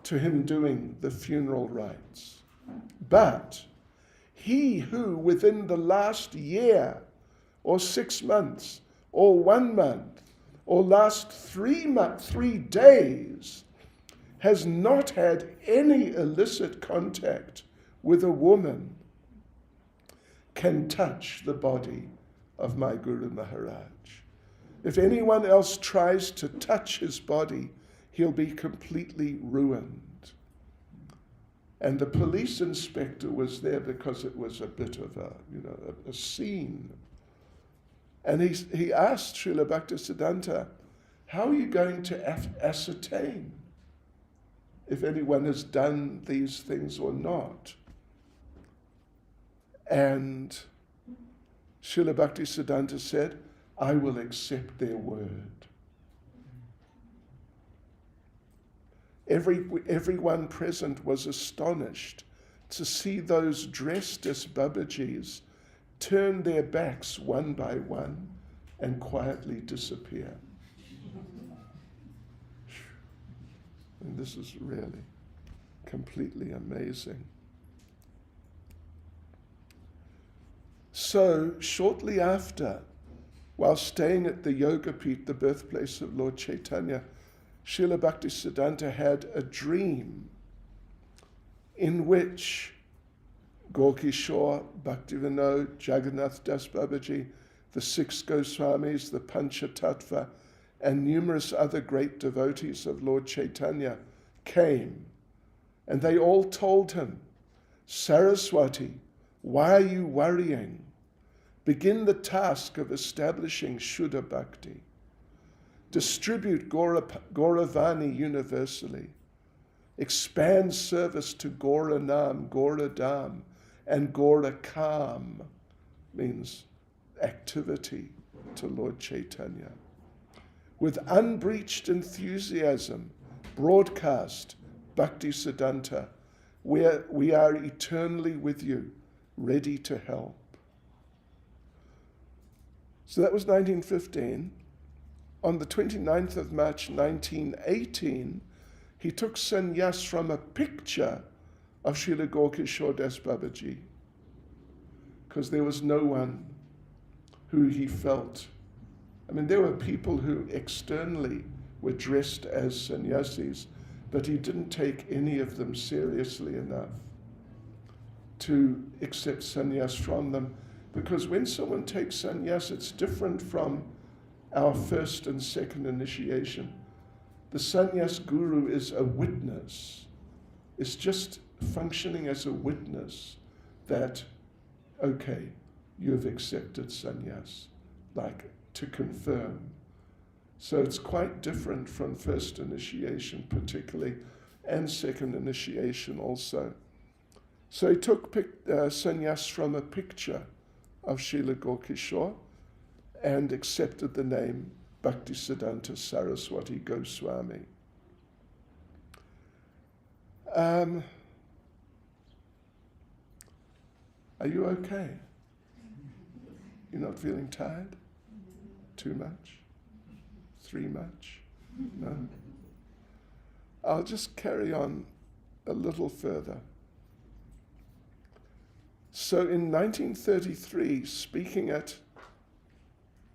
to him doing the funeral rites. But he who within the last year or 6 months or 1 month or last 3 days has not had any illicit contact with a woman can touch the body of my Guru Maharaj. If anyone else tries to touch his body, he'll be completely ruined. And the police inspector was there because it was a bit of a scene. And he asked Srila Bhakti Siddhanta, how are you going to ascertain if anyone has done these things or not? And Srila Bhakti Siddhanta said, I will accept their word. Everyone present was astonished to see those dressed as Babajis turn their backs one by one and quietly disappear. And this is really completely amazing. So, shortly after, while staying at the Yogapith, the birthplace of Lord Chaitanya, Srila Bhakti Siddhanta had a dream in which Gorky Shore, Bhaktivinoda, Jagannath Das Babaji, the 6 Goswamis, the Panchatattva, and numerous other great devotees of Lord Chaitanya came. And they all told him, Saraswati, why are you worrying? Begin the task of establishing Shuddha Bhakti. Distribute Gauravani universally. expand service to Goranam, Goradam, and Gorakam, means activity to Lord Chaitanya. With unbreached enthusiasm, broadcast Bhakti Siddhanta, where we are eternally with you, ready to help. So that was 1915. On the 29th of March 1918, he took sannyas from a picture of Srila Gaurkishore Das Babaji, because there was no one who he felt. I mean, there were people who externally were dressed as sannyasis, but he didn't take any of them seriously enough to accept sannyas from them. Because when someone takes sannyas, it's different from our first and second initiation. The sannyas guru is a witness. It's just functioning as a witness that, okay, you've accepted sannyas, like to confirm. So it's quite different from first initiation particularly, and second initiation also. So he took sannyas from a picture of Srila Gaurkishore and accepted the name Bhakti Siddhanta Sarasvati Goswami. Are you okay? You're not feeling tired? Too much? Three much? No? I'll just carry on a little further. So in 1933, speaking at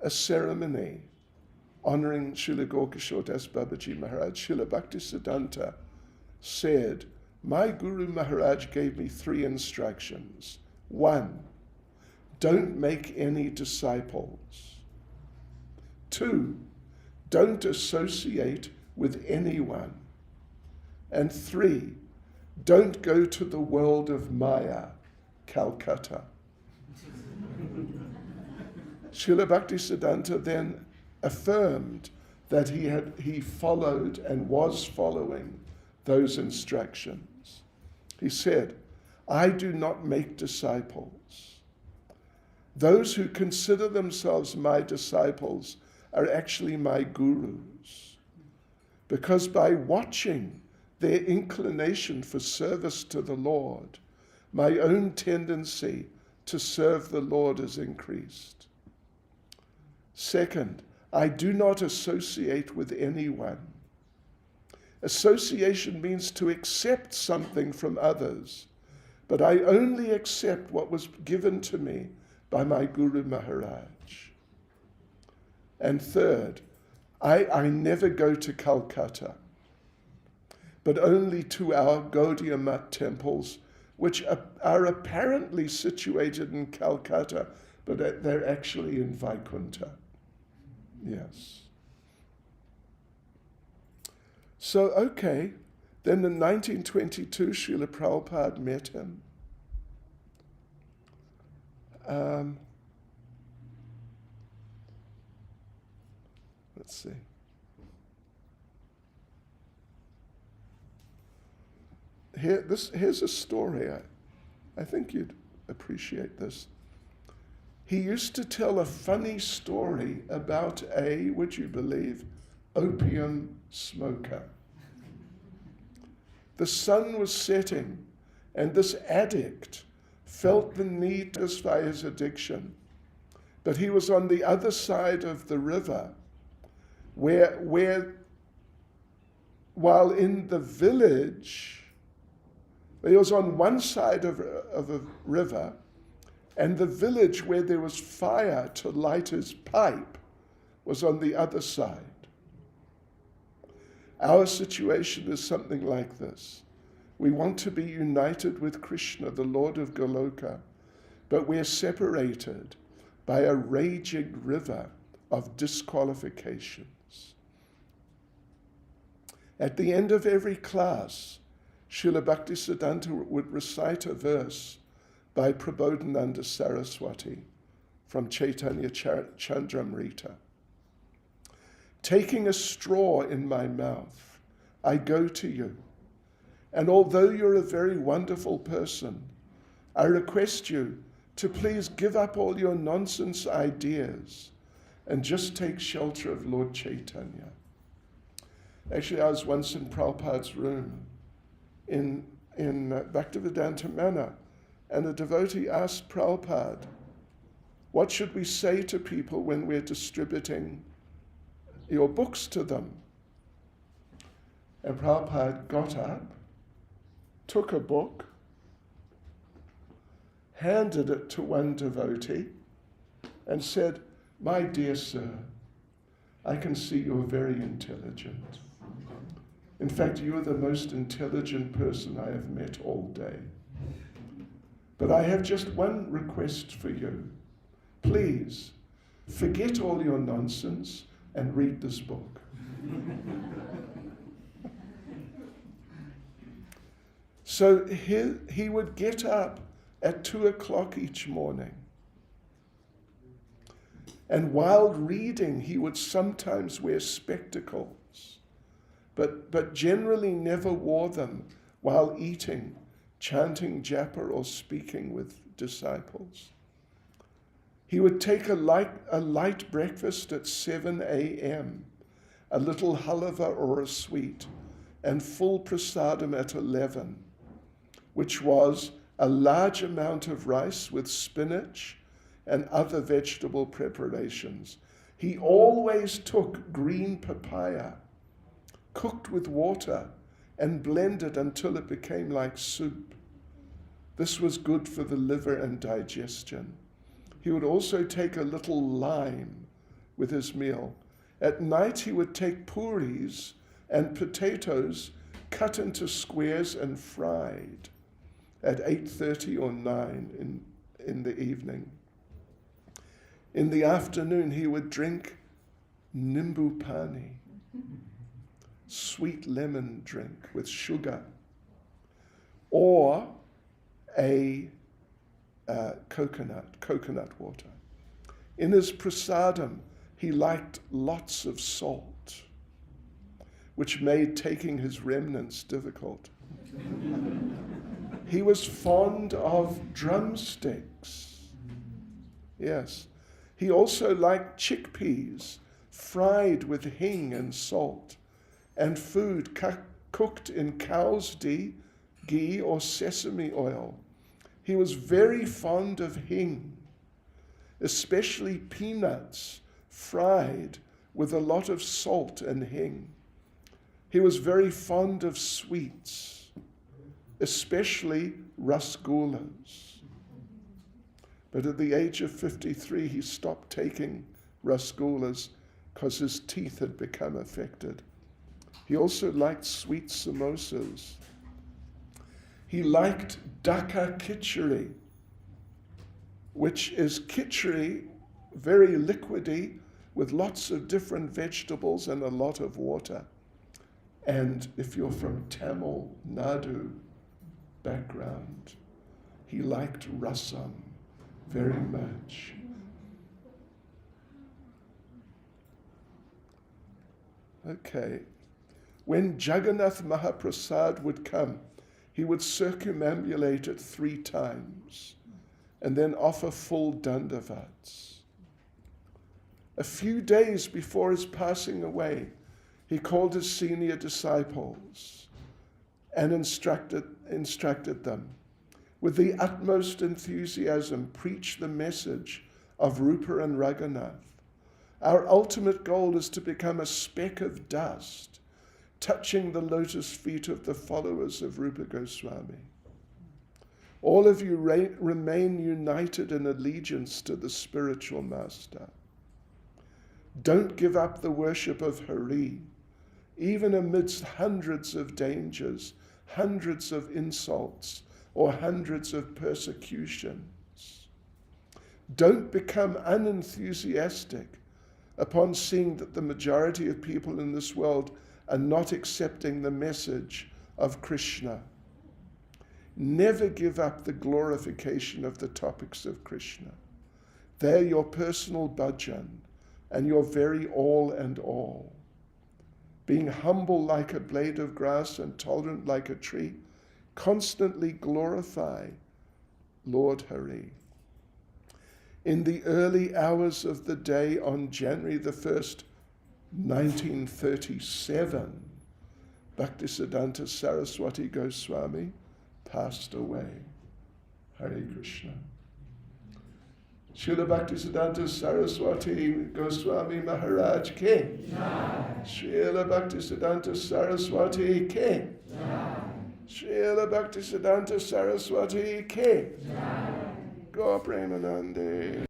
a ceremony honoring Srila Gaurkishore Das Babaji Maharaj, Srila Bhakti Siddhanta said, "My Guru Maharaj gave me 3 instructions. 1, don't make any disciples. 2, don't associate with anyone. And 3, don't go to the world of Maya, Calcutta." Srila Bhakti Siddhanta then affirmed that he followed and was following those instructions. He said, "I do not make disciples. Those who consider themselves my disciples are actually my gurus, because by watching their inclination for service to the Lord, my own tendency to serve the Lord is increased. 2nd, I do not associate with anyone. Association means to accept something from others, but I only accept what was given to me by my Guru Maharaj. And 3rd, I never go to Calcutta, but only to our Gaudiya Math temples, which are apparently situated in Calcutta, but they're actually in Vaikuntha." Yes. So, okay, then in 1922, Srila Prabhupada met him. Let's see. Here's a story. I think you'd appreciate this. He used to tell a funny story about a, would you believe, opium smoker. The sun was setting, and this addict felt the need to satisfy his addiction. But he was on the other side of the river, where while in the village, he was on one side of a river, and the village where there was fire to light his pipe was on the other side. Our situation is something like this. We want to be united with Krishna, the Lord of Goloka, but we're separated by a raging river of disqualifications. At the end of every class, Srila Bhakti Siddhanta would recite a verse by Prabodhananda Saraswati from Chaitanya Chandramrita. "Taking a straw in my mouth, I go to you. And although you're a very wonderful person, I request you to please give up all your nonsense ideas and just take shelter of Lord Chaitanya. Actually, I was once in Prabhupada's room in Bhaktivedanta Manor, and a devotee asked Prabhupada, what should we say to people when we're distributing your books to them? And Prabhupada got up, took a book, handed it to one devotee, and said, my dear sir, I can see you're very intelligent. In fact, you're the most intelligent person I have met all day. But I have just one request for you. Please, forget all your nonsense and read this book. So he would get up at 2:00 each morning. And while reading, he would sometimes wear spectacles, but generally never wore them while eating, chanting japa or speaking with disciples. He would take a light breakfast at 7 a.m., a little halava or a sweet, and full prasadam at 11, which was a large amount of rice with spinach and other vegetable preparations. He always took green papaya, cooked with water, and blended until it became like soup. This was good for the liver and digestion. He would also take a little lime with his meal. At night he would take puris and potatoes cut into squares and fried at 8:30 or 9 in the evening. In the afternoon he would drink nimbu pani, sweet lemon drink with sugar, or a coconut water. In his prasadam, he liked lots of salt, which made taking his remnants difficult. He was fond of drumsticks. Yes. He also liked chickpeas fried with hing and salt, and food cooked in cow's ghee or sesame oil. He was very fond of hing, especially peanuts fried with a lot of salt and hing. He was very fond of sweets, especially rasgullas. But at the age of 53, he stopped taking rasgullas because his teeth had become affected. He also liked sweet samosas. He liked daka khichdi, which is khichdi, very liquidy, with lots of different vegetables and a lot of water. And if you're from Tamil Nadu background, he liked rasam very much. Okay. When Jagannath Mahaprasad would come, he would circumambulate it 3 times and then offer full dandavats. A few days before his passing away, he called his senior disciples and instructed them, with the utmost enthusiasm, preach the message of Rupa and Raghunath. Our ultimate goal is to become a speck of dust, touching the lotus feet of the followers of Rupa Goswami. All of you remain united in allegiance to the spiritual master. Don't give up the worship of Hari, even amidst hundreds of dangers, hundreds of insults, or hundreds of persecutions. Don't become unenthusiastic upon seeing that the majority of people in this world are not accepting the message of Krishna. Never give up the glorification of the topics of Krishna. They're your personal bhajan and your very all and all. Being humble like a blade of grass and tolerant like a tree, constantly glorify Lord Hari. In the early hours of the day on January the 1st, 1937, Bhakti Siddhanta Saraswati Goswami passed away. Hare Krishna. Srila Bhakti Siddhanta Saraswati Goswami Maharaj Ki. Srila Bhakti Siddhanta Saraswati Ki. Srila Bhakti Siddhanta Saraswati Ki. Go Premanande.